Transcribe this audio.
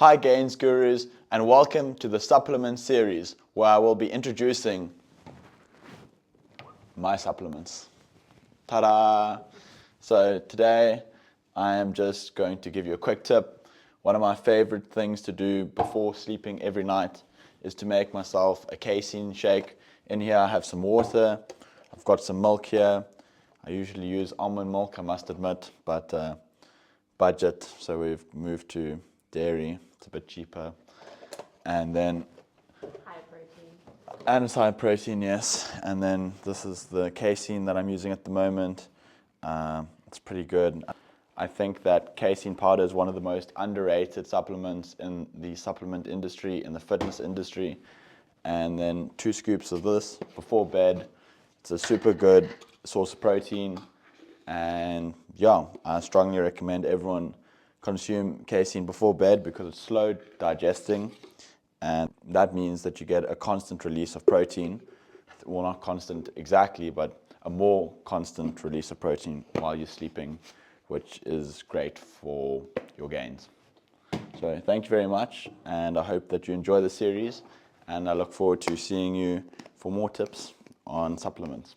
Hi Gains Gurus, and welcome to the supplement series where I will be introducing my supplements. Ta-da! So today I am just going to give you a quick tip. One of my favorite things to do before sleeping every night is to make myself a casein shake. In here I have some water, I've got some milk here. I usually use almond milk, I must admit, but budget, so we've moved to dairy. It's a bit cheaper. And then High protein. and it's high protein, yes. And then this is the casein that I'm using at the moment. It's pretty good. I think that casein powder is one of the most underrated supplements in the supplement industry, in the fitness industry. And then 2 scoops of this before bed. It's a super good source of protein. And yeah, I strongly recommend everyone consume casein before bed because it's slow digesting, and that means that you get a constant release of protein. Well, not constant exactly, but a more constant release of protein while you're sleeping, which is great for your gains. So thank you very much, and I hope that you enjoy the series, and I look forward to seeing you for more tips on supplements.